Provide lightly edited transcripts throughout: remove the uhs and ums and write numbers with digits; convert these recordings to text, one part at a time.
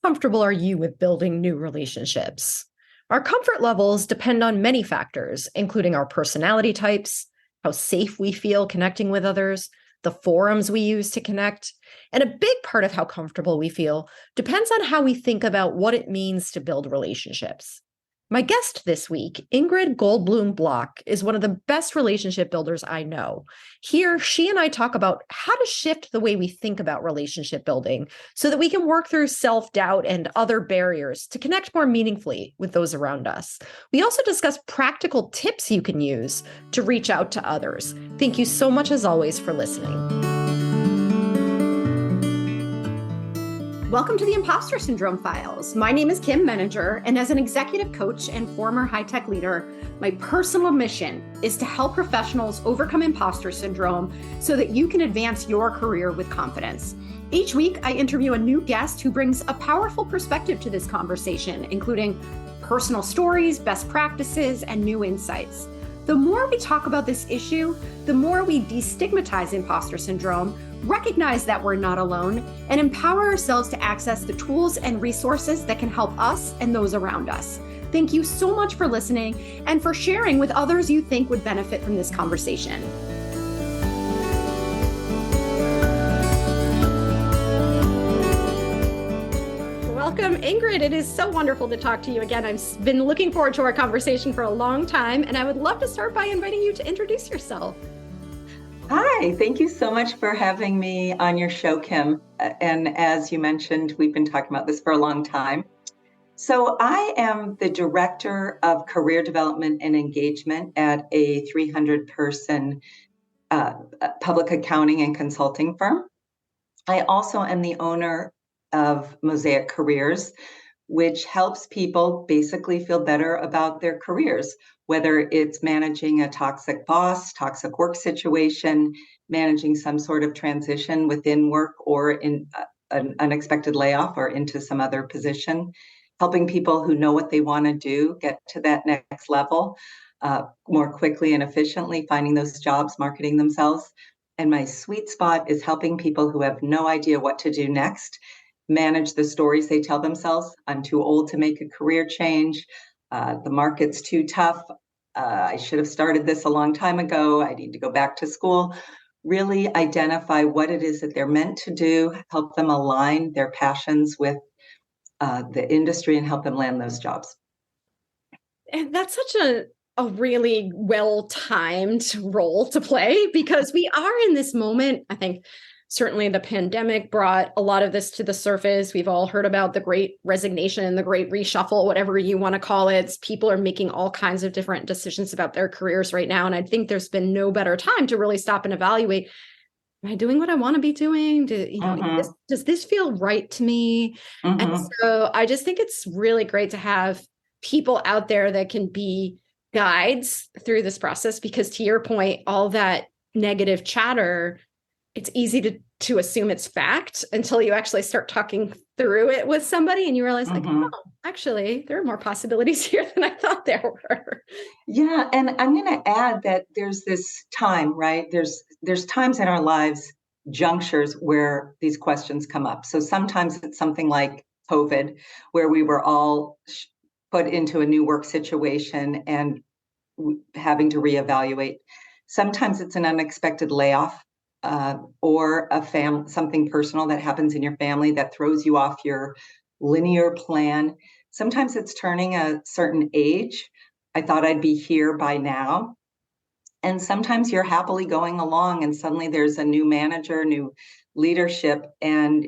Comfortable are you with building new relationships? Our comfort levels depend on many factors, including our personality types, how safe we feel connecting with others, the forums we use to connect. And a big part of how comfortable we feel depends on how we think about what it means to build relationships. My guest this week, Ingrid Goldbloom Bloch, is one of the best relationship builders I know. Here, she and I talk about how to shift the way we think about relationship building so that we can work through self-doubt and other barriers to connect more meaningfully with those around us. We also discuss practical tips you can use to reach out to others. Thank you so much, as always, for listening. Welcome to the Impostor Syndrome Files. My name is Kim Meninger, and as an executive coach and former high-tech leader, my personal mission is to help professionals overcome imposter syndrome so that you can advance your career with confidence. Each week, I interview a new guest who brings a powerful perspective to this conversation, including personal stories, best practices, and new insights. The more we talk about this issue, the more we destigmatize imposter syndrome, recognize that we're not alone, and empower ourselves to access the tools and resources that can help us and those around us. Thank you so much for listening and for sharing with others you think would benefit from this conversation. Welcome, Ingrid. It is so wonderful to talk to you again. I've been looking forward to our conversation for a long time, and I would love to start by inviting you to introduce yourself. Hi, thank you so much for having me on your show, Kim. And as you mentioned, we've been talking about this for a long time. So I am the Director of Career Development and Engagement at a 300-person public accounting and consulting firm. I also am the owner of Mosaic Careers, which helps people basically feel better about their careers, whether it's managing a toxic boss, toxic work situation, managing some sort of transition within work or in an unexpected layoff or into some other position, helping people who know what they want to do get to that next level more quickly and efficiently, finding those jobs, marketing themselves. And my sweet spot is helping people who have no idea what to do next manage the stories they tell themselves. I'm too old to make a career change. The market's too tough. I should have started this a long time ago. I need to go back to school. Really identify what it is that they're meant to do, help them align their passions with the industry and help them land those jobs. And that's such a really well-timed role to play, because we are in this moment. I think certainly the pandemic brought a lot of this to the surface. We've all heard about the great resignation, the great reshuffle, whatever you want to call it. People are making all kinds of different decisions about their careers right now. And I think there's been no better time to really stop and evaluate, am I doing what I want to be doing? Does this feel right to me? And so I just think it's really great to have people out there that can be guides through this process, because to your point, all that negative chatter, it's easy to assume it's fact until you actually start talking through it with somebody and you realize oh, actually, there are more possibilities here than I thought there were. Yeah. And I'm going to add that there's this time, right? There's times in our lives, junctures where these questions come up. So sometimes it's something like COVID, where we were all put into a new work situation and having to reevaluate. Sometimes it's an unexpected layoff. Or something personal that happens in your family that throws you off your linear plan. Sometimes it's turning a certain age. I thought I'd be here by now. And sometimes you're happily going along and suddenly there's a new manager, new leadership, and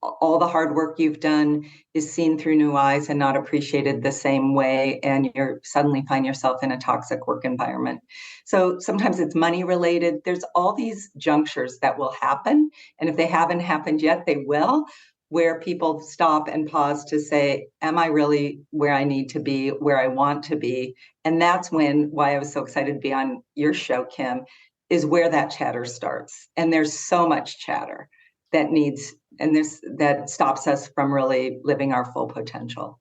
all the hard work you've done is seen through new eyes and not appreciated the same way. And you suddenly find yourself in a toxic work environment. So sometimes it's money related. There's all these junctures that will happen. And if they haven't happened yet, they will, where people stop and pause to say, am I really where I need to be, where I want to be? And that's why I was so excited to be on your show, Kim, is where that chatter starts. And there's so much chatter that stops us from really living our full potential.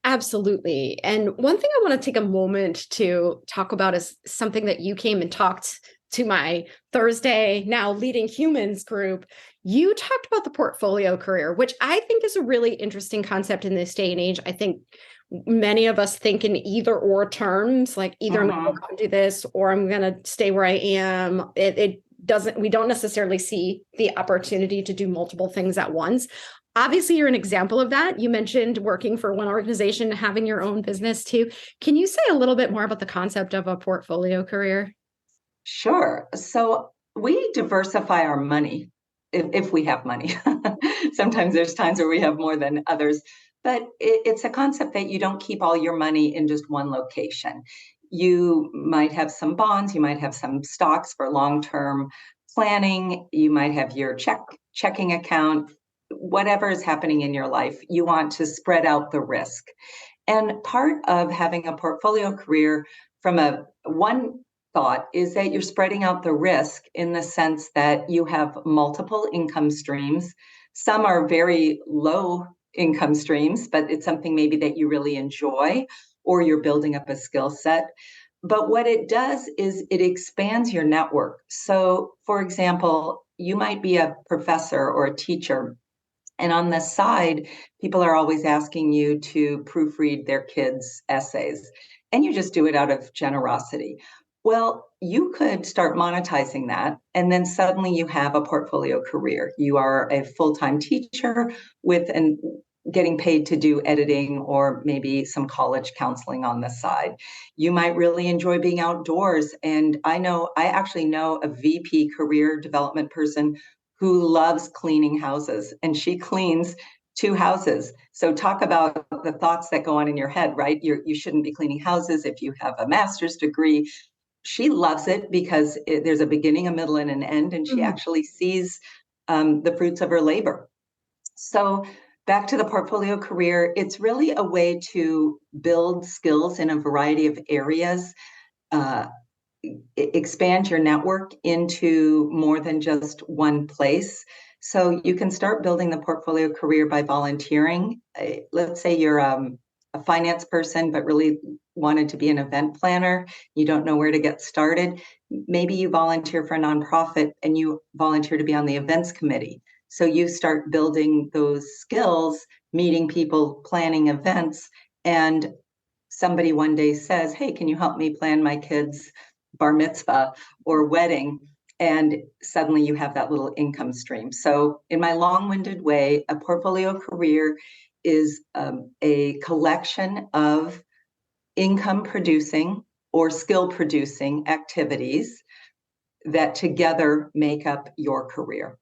Absolutely. And one thing I want to take a moment to talk about is something that you came and talked to my Thursday Now Leading Humans group, you talked about the portfolio career, which I think is a really interesting concept in this day and age. I think many of us think in either or terms, like either I'm going to go out and do this or I'm going to stay where I am. We don't necessarily see the opportunity to do multiple things at once. Obviously, you're an example of that. You mentioned working for one organization, having your own business too. Can you say a little bit more about the concept of a portfolio career? Sure. So we diversify our money if we have money. Sometimes there's times where we have more than others, but it's a concept that you don't keep all your money in just one location. You might have some bonds, you might have some stocks for long-term planning, you might have your checking account, whatever is happening in your life, you want to spread out the risk. And part of having a portfolio career from a one thought is that you're spreading out the risk in the sense that you have multiple income streams. Some are very low income streams, but it's something maybe that you really enjoy or you're building up a skill set. But what it does is it expands your network. So, for example, you might be a professor or a teacher, and on the side, people are always asking you to proofread their kids' essays, and you just do it out of generosity. Well, you could start monetizing that, and then suddenly you have a portfolio career. You are a full-time teacher with getting paid to do editing or maybe some college counseling on the side. You might really enjoy being outdoors. And I actually know a VP career development person who loves cleaning houses, and she cleans 2 houses. So talk about the thoughts that go on in your head, right? You shouldn't be cleaning houses if you have a master's degree. She loves it because there's a beginning, a middle, and an end, and she actually sees the fruits of her labor. So back to the portfolio career, it's really a way to build skills in a variety of areas, expand your network into more than just one place. So you can start building the portfolio career by volunteering. Let's say you're a finance person, but really wanted to be an event planner. You don't know where to get started. Maybe you volunteer for a nonprofit and you volunteer to be on the events committee. So you start building those skills, meeting people, planning events, and somebody one day says, hey, can you help me plan my kid's bar mitzvah or wedding? And suddenly you have that little income stream. So in my long-winded way, a portfolio career is a collection of income producing or skill producing activities that together make up your career.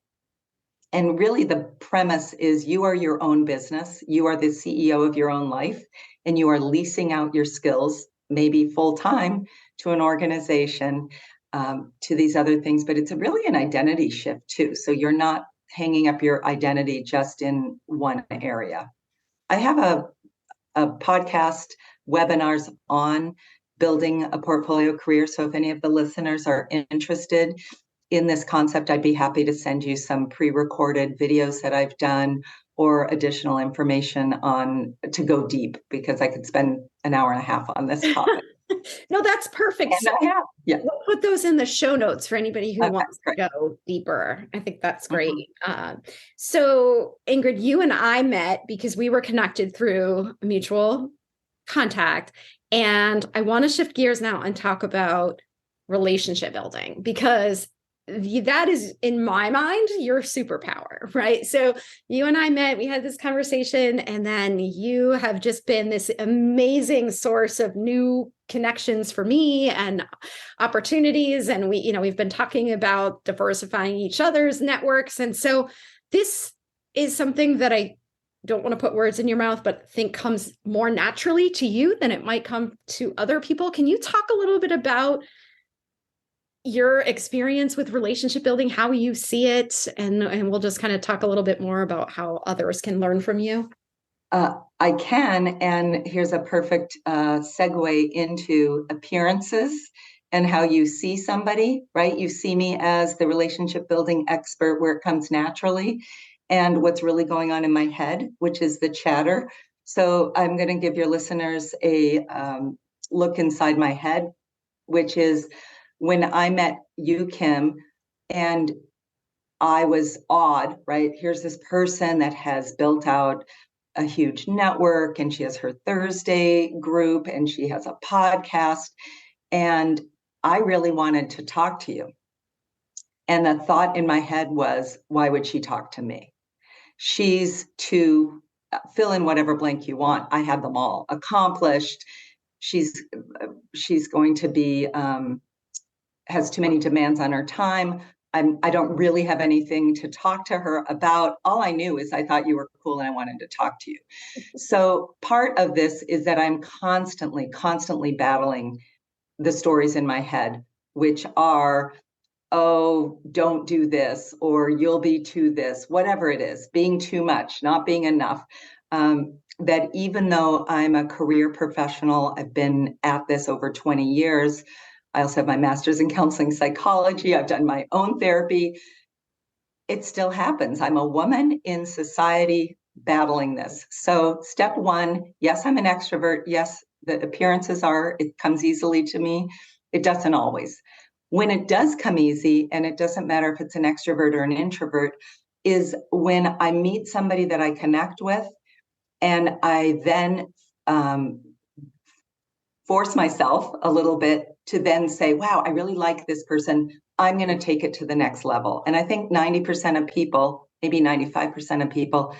And really the premise is you are your own business. You are the CEO of your own life, and you are leasing out your skills, maybe full-time, to an organization, to these other things. But it's really an identity shift too. So you're not hanging up your identity just in one area. I have a podcast, webinars on building a portfolio career. So if any of the listeners are interested in this concept, I'd be happy to send you some pre-recorded videos that I've done or additional information on to go deep, because I could spend an hour and a half on this topic. No, that's perfect. And so I have, yeah. We'll put those in the show notes for anybody who wants great. to go deeper. I think that's great. So Ingrid, you and I met because we were connected through a mutual contact. And I want to shift gears now and talk about relationship building, because that is, in my mind, your superpower, right? So you and I met, we had this conversation, and then you have just been this amazing source of new connections for me and opportunities. And we've been talking about diversifying each other's networks. And so this is something that I don't want to put words in your mouth, but think comes more naturally to you than it might come to other people. Can you talk a little bit about your experience with relationship building, how you see it, and we'll just kind of talk a little bit more about how others can learn from you? I can, and here's a perfect segue into appearances and how you see somebody, right? You see me as the relationship building expert where it comes naturally, and what's really going on in my head, which is the chatter. So I'm going to give your listeners a look inside my head, which is when I met you, Kim, and I was awed, right? Here's this person that has built out a huge network, and she has her Thursday group, and she has a podcast. And I really wanted to talk to you. And the thought in my head was, why would she talk to me? She's to fill in whatever blank you want. I had them all accomplished. She's going to be has too many demands on her time. I don't really have anything to talk to her about. All I knew is I thought you were cool and I wanted to talk to you. So part of this is that I'm constantly battling the stories in my head, which are, oh, don't do this, or you'll be too this, whatever it is, being too much, not being enough. That even though I'm a career professional, I've been at this over 20 years. I also have my master's in counseling psychology. I've done my own therapy. It still happens. I'm a woman in society battling this. So step one, yes, I'm an extrovert. Yes, the appearances are, it comes easily to me. It doesn't always. When it does come easy, and it doesn't matter if it's an extrovert or an introvert, is when I meet somebody that I connect with, and I then force myself a little bit to then say, wow, I really like this person. I'm going to take it to the next level. And I think 90% of people, maybe 95% of people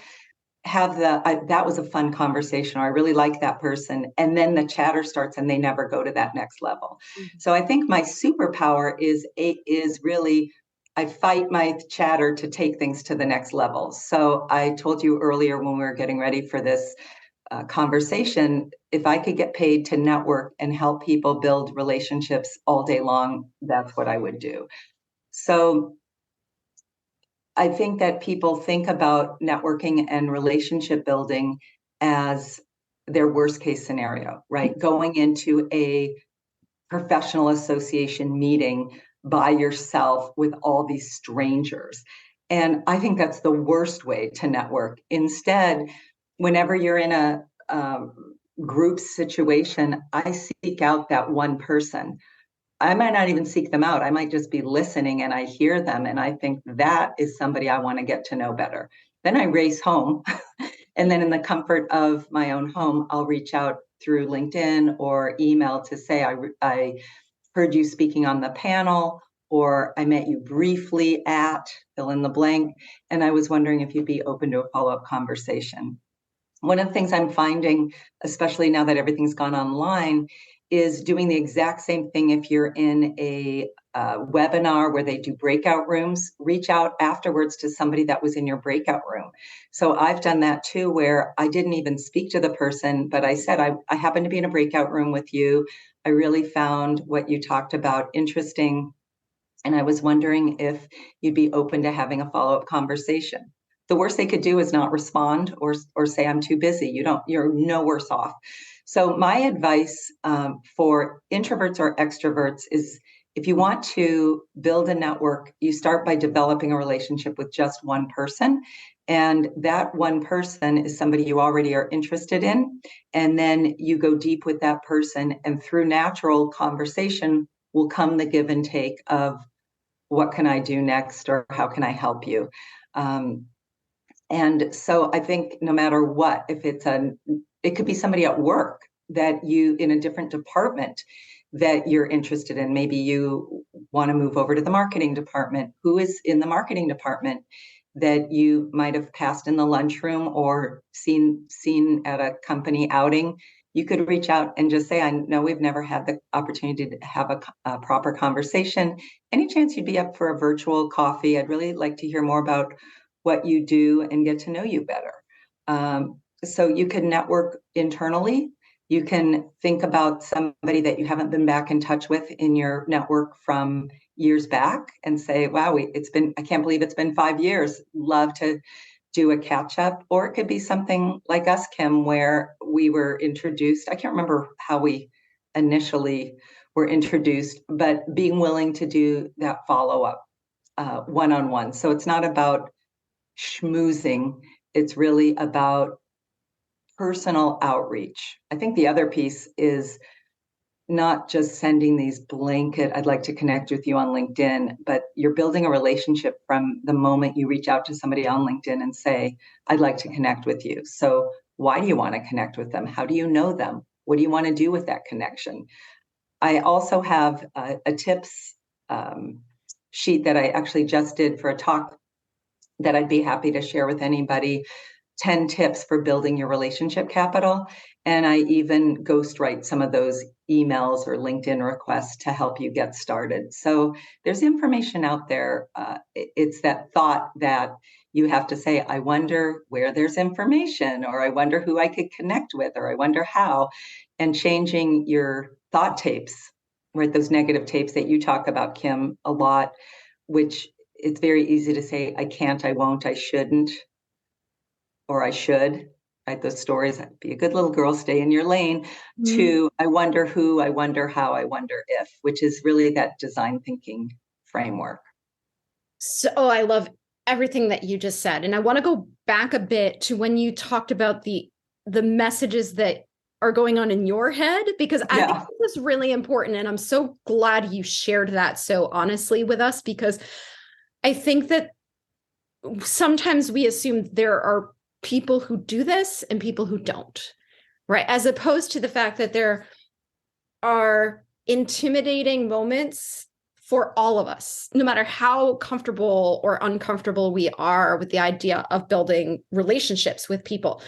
have that was a fun conversation, or I really like that person. And then the chatter starts and they never go to that next level. Mm-hmm. So I think my superpower is really, I fight my chatter to take things to the next level. So I told you earlier when we were getting ready for this conversation, if I could get paid to network and help people build relationships all day long, that's what I would do. So I think that people think about networking and relationship building as their worst case scenario, right? Going into a professional association meeting by yourself with all these strangers. And I think that's the worst way to network. Instead, whenever you're in a group situation, I seek out that one person. I might not even seek them out. I might just be listening and I hear them. And I think that is somebody I want to get to know better. Then I race home. And then in the comfort of my own home, I'll reach out through LinkedIn or email to say, I heard you speaking on the panel, or I met you briefly at fill in the blank. And I was wondering if you'd be open to a follow-up conversation. One of the things I'm finding, especially now that everything's gone online, is doing the exact same thing. If you're in a webinar where they do breakout rooms, reach out afterwards to somebody that was in your breakout room. So I've done that too, where I didn't even speak to the person, but I said, I happen to be in a breakout room with you. I really found what you talked about interesting. And I was wondering if you'd be open to having a follow-up conversation. The worst they could do is not respond or say, I'm too busy. You're no worse off. So my advice for introverts or extroverts is, if you want to build a network, you start by developing a relationship with just one person. And that one person is somebody you already are interested in. And then you go deep with that person. And through natural conversation will come the give and take of, what can I do next, or how can I help you? And so I think no matter what, if it could be somebody at work that you in a different department that you're interested in. Maybe you want to move over to the marketing department. Who is in the marketing department that you might have passed in the lunchroom or seen at a company outing? You could reach out and just say, I know we've never had the opportunity to have a proper conversation. Any chance you'd be up for a virtual coffee? I'd really like to hear more about what you do and get to know you better. So you can network internally. You can think about somebody that you haven't been back in touch with in your network from years back and say, wow, I can't believe it's been 5 years. Love to do a catch up. Or it could be something like us, Kim, where we were introduced. I can't remember how we initially were introduced, but being willing to do that follow up one-on-one. So it's not about schmoozing. It's really about personal outreach. I think the other piece is not just sending these blanket, I'd like to connect with you on LinkedIn, but you're building a relationship from the moment you reach out to somebody on LinkedIn and say, I'd like to connect with you. So why do you want to connect with them? How do you know them? What do you want to do with that connection? I also have a tips sheet that I actually just did for a talk that I'd be happy to share with anybody. 10 tips for building your relationship capital. And I even ghostwrite some of those emails or LinkedIn requests to help you get started. So there's information out there. It's that thought that you have to say, I wonder where there's information, or I wonder who I could connect with, or I wonder how, and changing your thought tapes, right? Those negative tapes that you talk about, Kim, a lot, which it's very easy to say, I can't, I won't, I shouldn't, or I should, right? Those stories, be a good little girl, stay in your lane, to I wonder who, I wonder how, I wonder if, which is really that design thinking framework. So I love everything that you just said. And I want to go back a bit to when you talked about the messages that are going on in your head, because I think this is really important. And I'm so glad you shared that so honestly with us, because I think that sometimes we assume there are people who do this and people who don't, right? As opposed to the fact that there are intimidating moments for all of us, no matter how comfortable or uncomfortable we are with the idea of building relationships with people.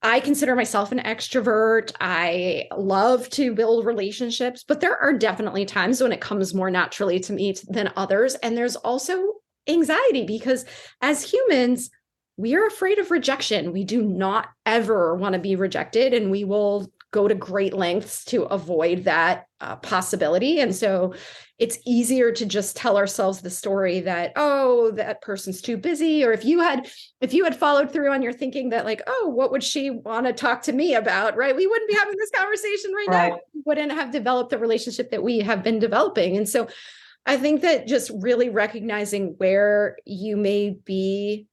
I consider myself an extrovert. I love to build relationships, but there are definitely times when it comes more naturally to me than others. And there's also anxiety, because as humans, we are afraid of rejection. We do not ever want to be rejected, and we will go to great lengths to avoid that possibility. And so it's easier to just tell ourselves the story that, oh, that person's too busy. Or if you had followed through on your thinking that, like, oh, what would she want to talk to me about, right? We wouldn't be having this conversation right now. We wouldn't have developed the relationship that we have been developing. And so I think that just really recognizing where you may be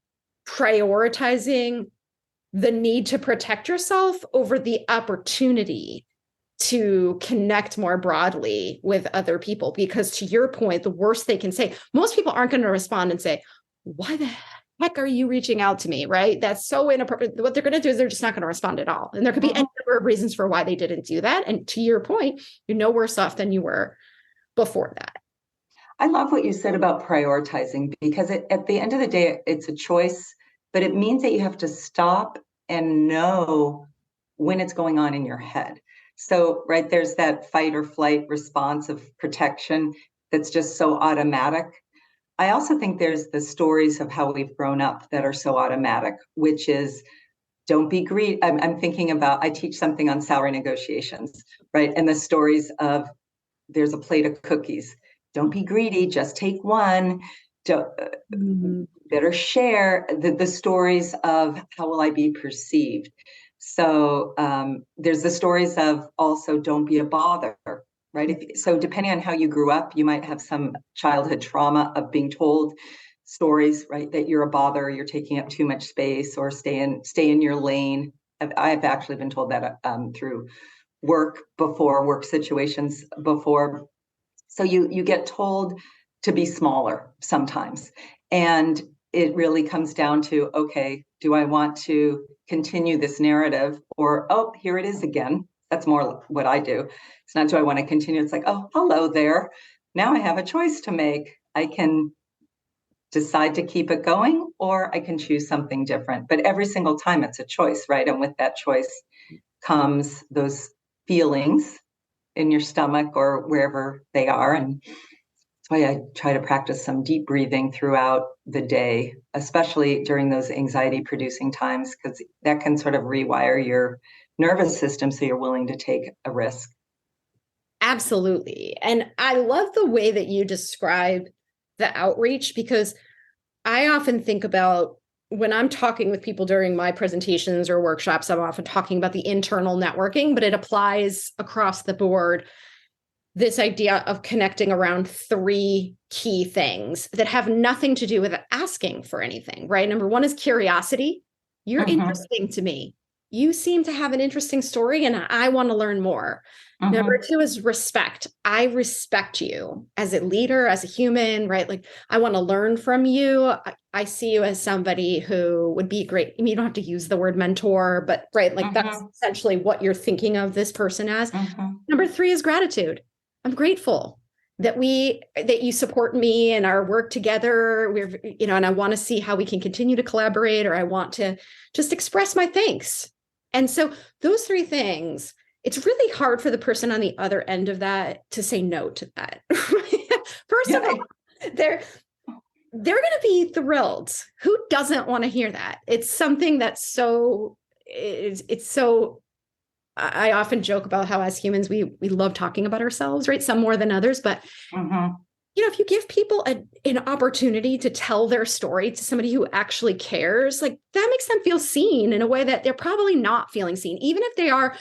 prioritizing the need to protect yourself over the opportunity to connect more broadly with other people. Because to your point, the worst they can say, most people aren't going to respond and say, why the heck are you reaching out to me, right? That's so inappropriate. What they're going to do is they're just not going to respond at all. And there could be any number of reasons for why they didn't do that. And to your point, you're no worse off than you were before that. I love what you said about prioritizing, because at the end of the day, it's a choice, but it means that you have to stop and know when it's going on in your head. So, right, there's that fight or flight response of protection that's just so automatic. I also think there's the stories of how we've grown up that are so automatic, which is don't be greedy. I'm thinking about, I teach something on salary negotiations, right? And the stories of there's a plate of cookies. Don't be greedy, just take one. Better share. The stories of how will I be perceived. So there's the stories of also don't be a bother, right? So depending on how you grew up, you might have some childhood trauma of being told stories, right, that you're a bother, you're taking up too much space, or stay in your lane. I've actually been told that through work situations before. So you get told to be smaller sometimes. And it really comes down to, okay, do I want to continue this narrative, or, oh, here it is again? That's more what I do. It's not, do I want to continue? It's like, oh, hello there. Now I have a choice to make. I can decide to keep it going, or I can choose something different. But every single time it's a choice, right? And with that choice comes those feelings in your stomach or wherever they are. And that's why I try to practice some deep breathing throughout the day, especially during those anxiety producing times, because that can sort of rewire your nervous system so you're willing to take a risk. Absolutely. And I love the way that you describe the outreach, because I often think about when I'm talking with people during my presentations or workshops, I'm often talking about the internal networking, but it applies across the board. This idea of connecting around 3 key things that have nothing to do with asking for anything, right? Number 1 is curiosity. You're interesting to me. you seem to have an interesting story and I want to learn more. Number two is respect. I respect you as a leader, as a human, right? Like I want to learn from you. I see you as somebody who would be great. I mean, you don't have to use the word mentor, but right, like that's essentially what you're thinking of this person as. Number three is gratitude. I'm grateful that you support me and our work together. And I want to see how we can continue to collaborate, or I want to just express my thanks. And so those three things, it's really hard for the person on the other end of that to say no to that. First of all, they're going to be thrilled. Who doesn't want to hear that? It's something that's it's so, I often joke about how as humans, we love talking about ourselves, right? Some more than others, but if you give people an opportunity to tell their story to somebody who actually cares, like that makes them feel seen in a way that they're probably not feeling seen. Even if they are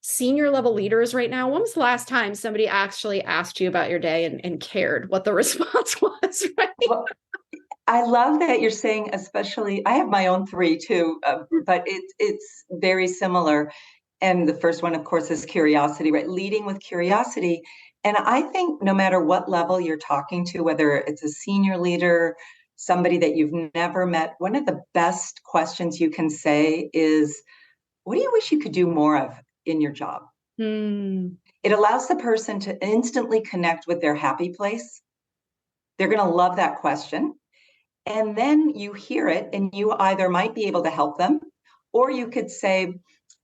senior level leaders right now, when was the last time somebody actually asked you about your day and cared what the response was, right? Well, I love that you're saying, especially, I have my own three too, but it's very similar. And the first one, of course, is curiosity, right? Leading with curiosity. And I think no matter what level you're talking to, whether it's a senior leader, somebody that you've never met, one of the best questions you can say is, what do you wish you could do more of in your job? It allows the person to instantly connect with their happy place. They're going to love that question. And then you hear it and you either might be able to help them, or you could say,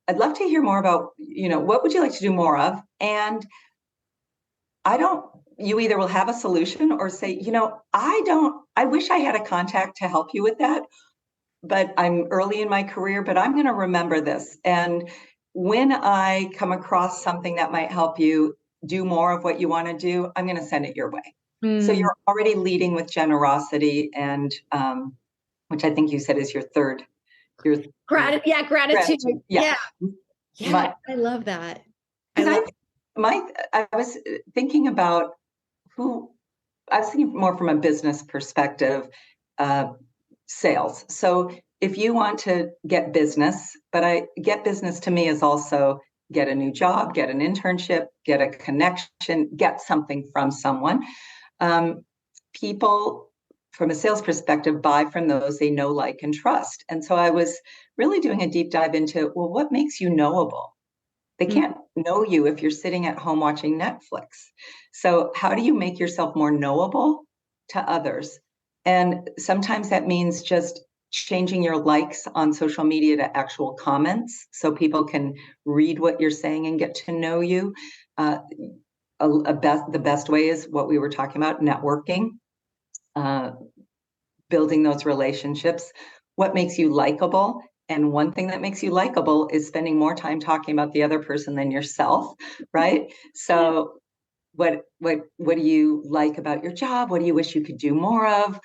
I'd love to hear more about, what would you like to do more of? And you either will have a solution or say, I wish I had a contact to help you with that, but I'm early in my career, but I'm going to remember this. And when I come across something that might help you do more of what you want to do, I'm going to send it your way. So you're already leading with generosity, and which I think you said is your third. Gratitude. Yeah. I love that. I was thinking about I was thinking more from a business perspective, sales. So if you want to get business, get business to me is also get a new job, get an internship, get a connection, get something from someone. People, from a sales perspective, buy from those they know, like, and trust. And so I was really doing a deep dive into, well, what makes you knowable? They can't know you if you're sitting at home watching Netflix. So how do you make yourself more knowable to others? And sometimes that means just changing your likes on social media to actual comments so people can read what you're saying and get to know you. The best way is what we were talking about, networking, building those relationships. What makes you likable? And one thing that makes you likable is spending more time talking about the other person than yourself, right? So what do you like about your job? What do you wish you could do more of?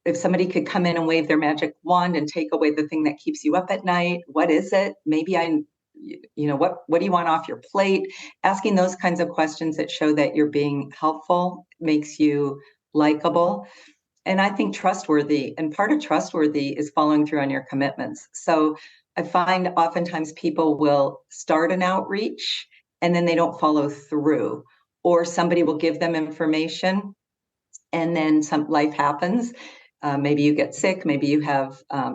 If somebody could come in and wave their magic wand and take away the thing that keeps you up at night, what is it? Maybe what do you want off your plate? Asking those kinds of questions that show that you're being helpful makes you likable. And I think trustworthy, and part of trustworthy is following through on your commitments. So I find oftentimes people will start an outreach and then they don't follow through, or somebody will give them information and then some life happens. Maybe you get sick, maybe you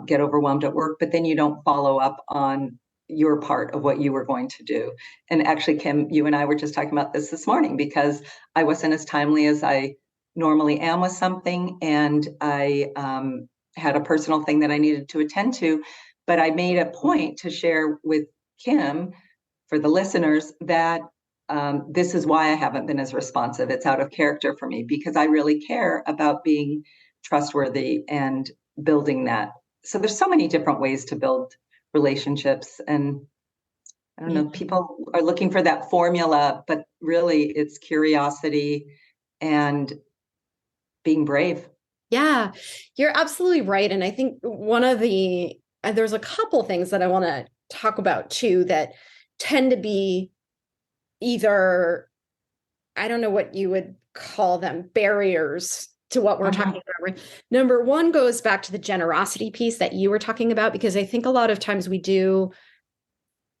get overwhelmed at work, but then you don't follow up on your part of what you were going to do. And actually, Kim, you and I were just talking about this morning because I wasn't as timely as I normally am with something, and I had a personal thing that I needed to attend to, but I made a point to share with Kim, for the listeners, that this is why I haven't been as responsive. It's out of character for me because I really care about being trustworthy and building that. So there's so many different ways to build relationships, and I don't know, people are looking for that formula, but really it's curiosity and being brave. Yeah, you're absolutely right. And I think there's a couple things that I want to talk about too that tend to be either, I don't know what you would call them, barriers to what we're talking about. Number one goes back to the generosity piece that you were talking about, because I think a lot of times we do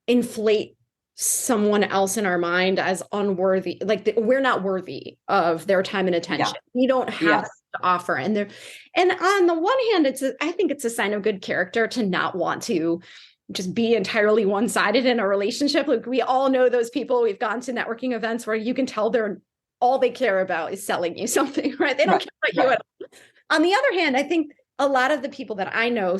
inflate someone else in our mind as unworthy, like we're not worthy of their time and attention. We don't have Yes. to offer. And on the one hand, I think it's a sign of good character to not want to just be entirely one-sided in a relationship. Like we all know those people. We've gone to networking events where you can tell all they care about is selling you something, right? They don't care about you at all. On the other hand, I think a lot of the people that I know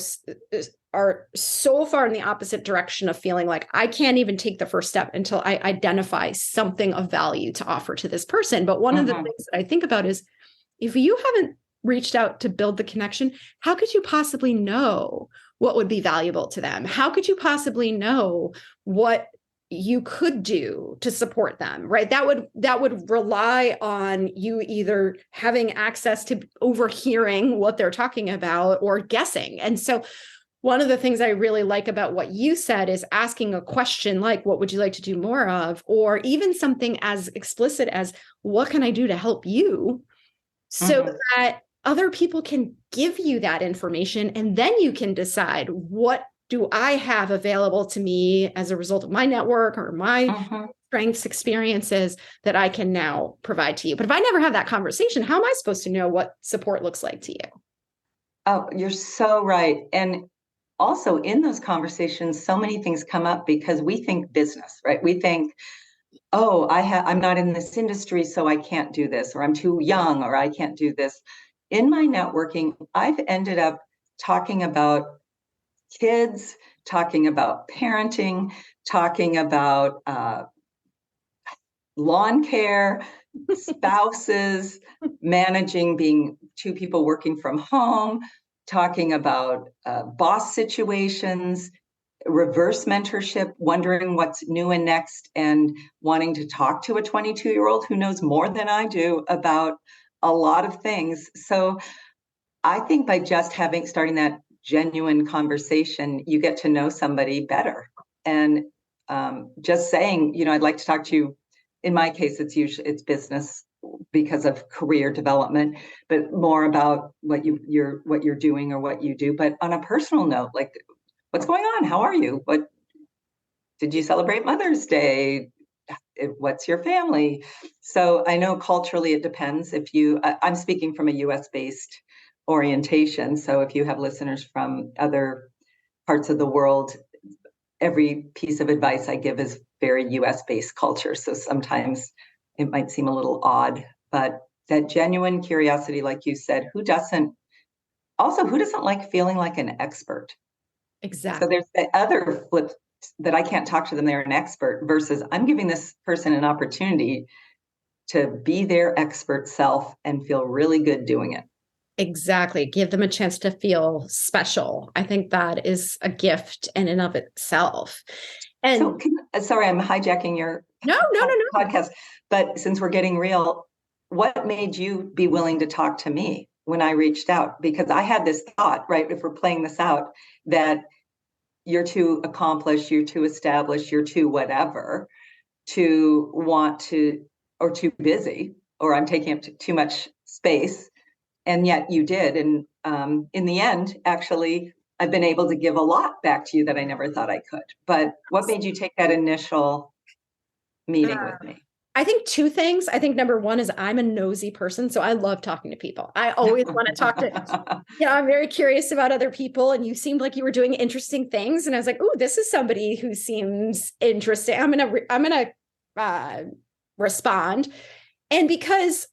are so far in the opposite direction of feeling like I can't even take the first step until I identify something of value to offer to this person. But one of the things that I think about is if you haven't reached out to build the connection, how could you possibly know what would be valuable to them? How could you possibly know what you could do to support them, right? That would rely on you either having access to overhearing what they're talking about or guessing. And so one of the things I really like about what you said is asking a question like, what would you like to do more of? Or even something as explicit as, what can I do to help you? So that other people can give you that information, and then you can decide, what do I have available to me as a result of my network or my strengths, experiences that I can now provide to you? But if I never have that conversation, how am I supposed to know what support looks like to you? Oh, you're so right. And also in those conversations, so many things come up because we think business, right? We think, oh, I'm not in this industry, so I can't do this, or I'm too young, or I can't do this. In my networking, I've ended up talking about kids, talking about parenting, talking about lawn care, spouses, managing being two people working from home, talking about boss situations, reverse mentorship, wondering what's new and next, and wanting to talk to a 22-year-old who knows more than I do about a lot of things. So I think by just starting that genuine conversation, you get to know somebody better. And just saying, I'd like to talk to you. In my case, it's business because of career development, but more about what you're doing or what you do. But on a personal note, like, what's going on? How are you? What did you celebrate Mother's Day? What's your family? So I know culturally it depends. I'm speaking from a US based orientation. So if you have listeners from other parts of the world, every piece of advice I give is very US based culture. So sometimes it might seem a little odd, but that genuine curiosity, like you said, who doesn't like feeling like an expert? Exactly. So there's the other flip that I can't talk to them, they're an expert, versus I'm giving this person an opportunity to be their expert self and feel really good doing it. Exactly. Give them a chance to feel special. I think that is a gift in and of itself. And so, sorry, I'm hijacking your no. podcast, but since we're getting real, what made you be willing to talk to me when I reached out? Because I had this thought, right, if we're playing this out, that you're too accomplished, you're too established, you're too whatever to want to, or too busy, or I'm taking up too much space. And yet you did. And in the end, actually, I've been able to give a lot back to you that I never thought I could. But what made you take that initial meeting with me? I think two things. I think number one is I'm a nosy person, so I love talking to people. I always want to talk to, I'm very curious about other people, and you seemed like you were doing interesting things. And I was like, oh, this is somebody who seems interesting. I'm gonna respond. And because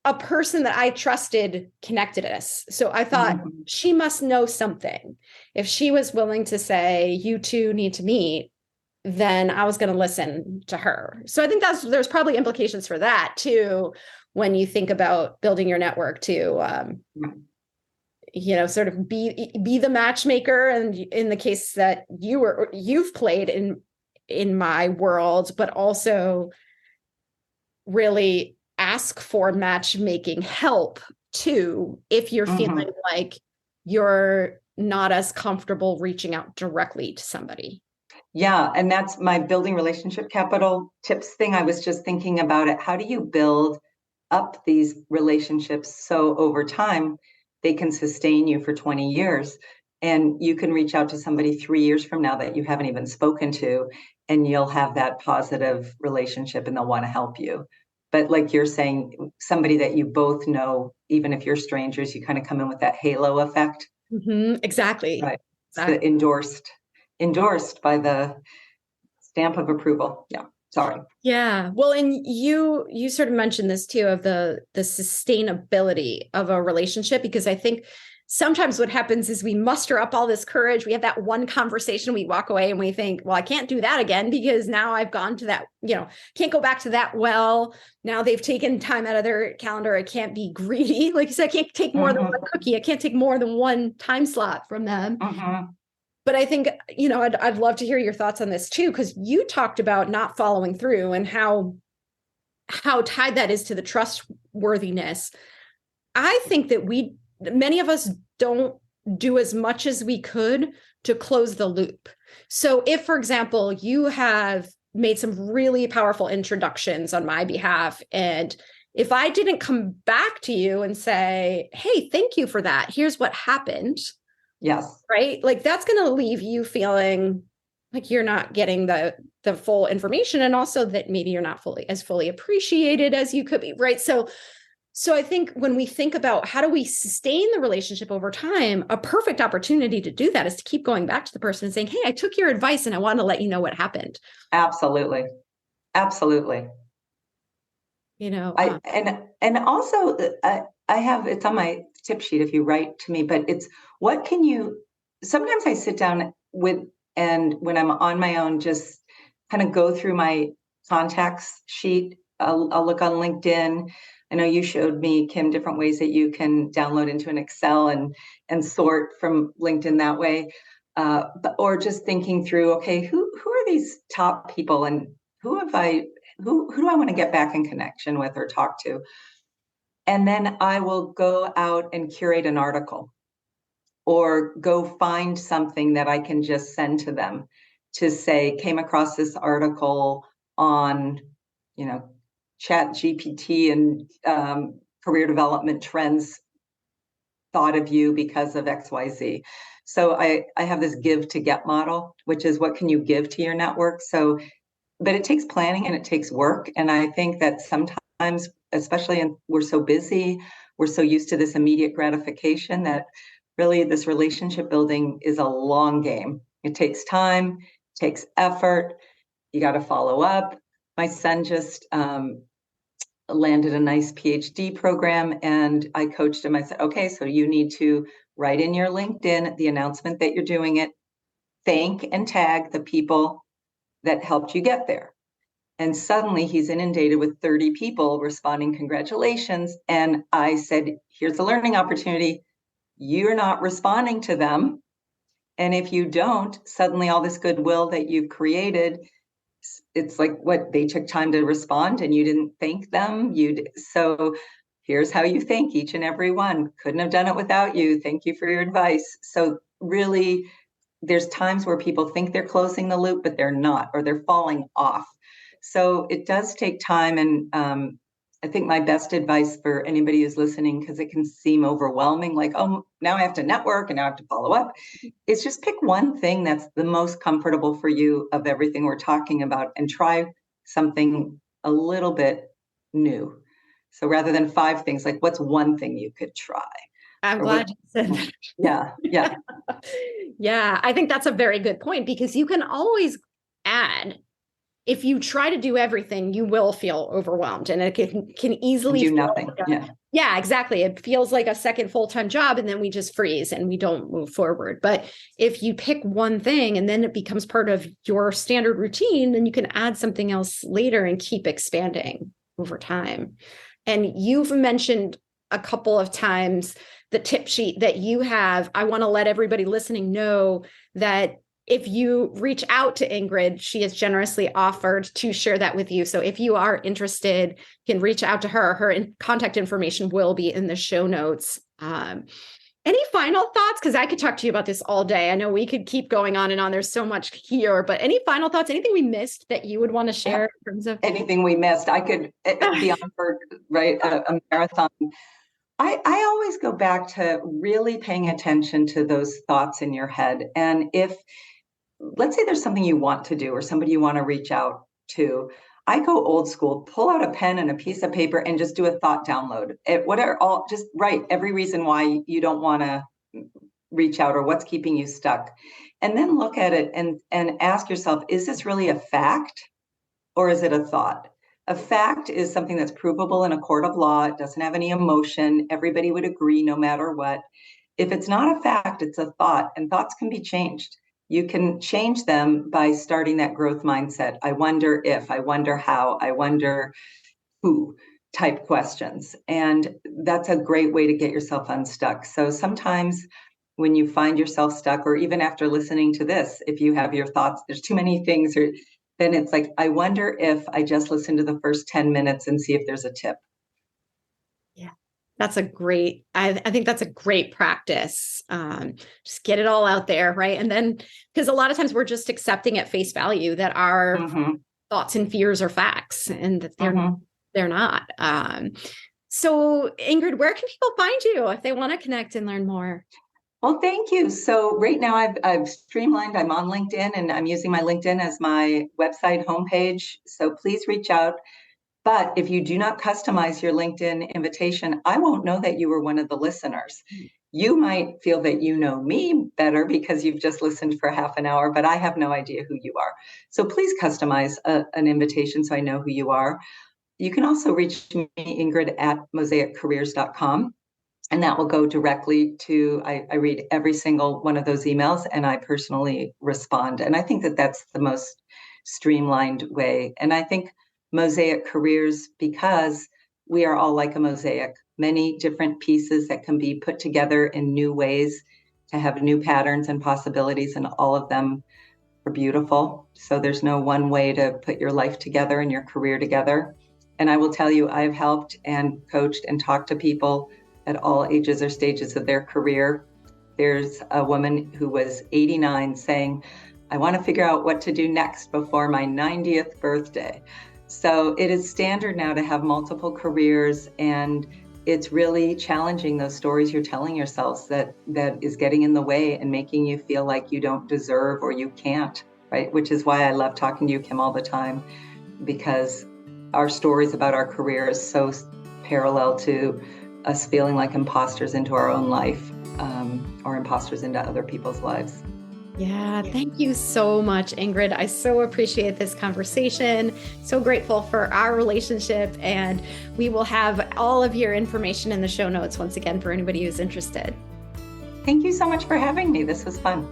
a person that I trusted connected us. So I thought she must know something. If she was willing to say, you two need to meet, then I was going to listen to her. So I think there's probably implications for that too, when you think about building your network to, sort of be the matchmaker. And in the case that you've played in my world, but also really ask for matchmaking help too, if you're feeling like you're not as comfortable reaching out directly to somebody. Yeah. And that's my building relationship capital tips thing. I was just thinking about it. How do you build up these relationships so over time they can sustain you for 20 years? And you can reach out to somebody 3 years from now that you haven't even spoken to, and you'll have that positive relationship and they'll want to help you. But like you're saying, somebody that you both know, even if you're strangers, you kind of come in with that halo effect. Exactly. Right. Exactly. It's the endorsed by the stamp of approval. Yeah. Sorry. Yeah. Well, and you sort of mentioned this too, of the sustainability of a relationship, because I think sometimes what happens is we muster up all this courage. We have that one conversation, we walk away and we think, well, I can't do that again because now I've gone to that, can't go back to that well. Now they've taken time out of their calendar. I can't be greedy. Like you said, I can't take more than one cookie. I can't take more than one time slot from them. But I think, I'd love to hear your thoughts on this too, because you talked about not following through and how tied that is to the trustworthiness. I think that many of us don't do as much as we could to close the loop. So if, for example, you have made some really powerful introductions on my behalf, and if I didn't come back to you and say, hey, thank you for that, here's what happened. Yes. Right? Like that's going to leave you feeling like you're not getting the full information, and also that maybe you're not fully appreciated as you could be. Right. So I think when we think about how do we sustain the relationship over time, a perfect opportunity to do that is to keep going back to the person and saying, hey, I took your advice and I want to let you know what happened. Absolutely. Absolutely. And also I have, it's on my tip sheet if you write to me, but it's sometimes I sit down and when I'm on my own, just kind of go through my contacts sheet. I'll look on LinkedIn. I know you showed me, Kim, different ways that you can download into an Excel and sort from LinkedIn that way. Or just thinking through, okay, who are these top people and who do I want to get back in connection with or talk to? And then I will go out and curate an article or go find something that I can just send to them to say, came across this article on, Chat GPT and career development trends, thought of you because of XYZ. So I have this give to get model, which is what can you give to your network? But it takes planning and it takes work. And I think that sometimes, especially we're so busy, we're so used to this immediate gratification that really this relationship building is a long game. It takes time, takes effort. You got to follow up. My son just landed a nice PhD program and I coached him. I said, okay, so you need to write in your LinkedIn the announcement that you're doing it, thank and tag the people that helped you get there. And suddenly he's inundated with 30 people responding, congratulations. And I said, here's a learning opportunity. You're not responding to them. And if you don't, suddenly all this goodwill that you've created, it's like what they took time to respond and you didn't thank them. So here's how you thank each and every one. Couldn't have done it without you. Thank you for your advice. So really, there's times where people think they're closing the loop, but they're not, or they're falling off. So it does take time. And I think my best advice for anybody who's listening, because it can seem overwhelming, like, oh, now I have to network and now I have to follow up, is just pick one thing that's the most comfortable for you of everything we're talking about and try something a little bit new. So rather than 5 things, like what's one thing you could try? I'm glad you said that. Yeah. Yeah, I think that's a very good point, because you can always add. If you try to do everything, you will feel overwhelmed, and it can easily do nothing. Yeah, exactly. It feels like a second full-time job, and then we just freeze and we don't move forward. But if you pick one thing and then it becomes part of your standard routine, then you can add something else later and keep expanding over time. And you've mentioned a couple of times the tip sheet that you have. I want to let everybody listening know that if you reach out to Ingrid, she has generously offered to share that with you. So if you are interested, you can reach out to her. Her contact information will be in the show notes. Any final thoughts? Because I could talk to you about this all day. I know we could keep going on and on. There's so much here, but any final thoughts? Anything we missed that you would want to share in terms of anything we missed? I could be on for a marathon. I always go back to really paying attention to those thoughts in your head. And if, let's say there's something you want to do or somebody you want to reach out to, I go old school, pull out a pen and a piece of paper and just do a thought download. Just write every reason why you don't want to reach out or what's keeping you stuck. And then look at it and ask yourself, is this really a fact or is it a thought? A fact is something that's provable in a court of law. It doesn't have any emotion. Everybody would agree no matter what. If it's not a fact, it's a thought, and thoughts can be changed. You can change them by starting that growth mindset. I wonder if, I wonder how, I wonder who type questions. And that's a great way to get yourself unstuck. So sometimes when you find yourself stuck, or even after listening to this, if you have your thoughts, there's too many things, or then it's like, I wonder if I just listen to the first 10 minutes and see if there's a tip. Yeah, that's a great, I think that's a great practice. Just get it all out there, right? And then, because a lot of times we're just accepting at face value that our thoughts and fears are facts and that they're not. So Ingrid, where can people find you if they want to connect and learn more? Well, thank you. So right now I've streamlined. I'm on LinkedIn and I'm using my LinkedIn as my website homepage. So please reach out. But if you do not customize your LinkedIn invitation, I won't know that you were one of the listeners. You might feel that you know me better because you've just listened for half an hour, but I have no idea who you are. So please customize an invitation so I know who you are. You can also reach me, Ingrid, at mosaiccareers.com. And that will go directly to, I read every single one of those emails and I personally respond. And I think that that's the most streamlined way. And I think Mosaic Careers, because we are all like a mosaic, many different pieces that can be put together in new ways to have new patterns and possibilities, and all of them are beautiful. So there's no one way to put your life together and your career together. And I will tell you, I've helped and coached and talked to people at all ages or stages of their career. There's a woman who was 89 saying, I want to figure out what to do next before my 90th birthday. So it is standard now to have multiple careers, and it's really challenging those stories you're telling yourselves that is getting in the way and making you feel like you don't deserve or you can't, right? Which is why I love talking to you, Kim, all the time, because our stories about our career is so parallel to us feeling like imposters into our own life, or imposters into other people's lives. Yeah, thank you so much, Ingrid. I so appreciate this conversation. So grateful for our relationship, and we will have all of your information in the show notes once again for anybody who's interested. Thank you so much for having me. This was fun.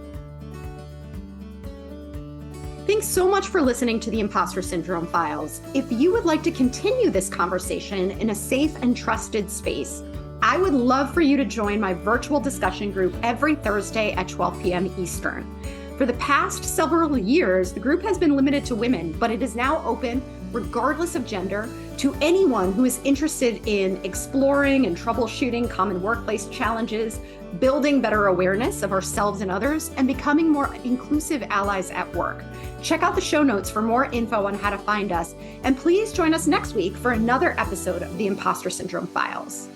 Thanks so much for listening to the Impostor Syndrome Files. If you would like to continue this conversation in a safe and trusted space, I would love for you to join my virtual discussion group every Thursday at 12 p.m. Eastern. For the past several years, the group has been limited to women, but it is now open, regardless of gender, to anyone who is interested in exploring and troubleshooting common workplace challenges, building better awareness of ourselves and others, and becoming more inclusive allies at work. Check out the show notes for more info on how to find us, and please join us next week for another episode of the Impostor Syndrome Files.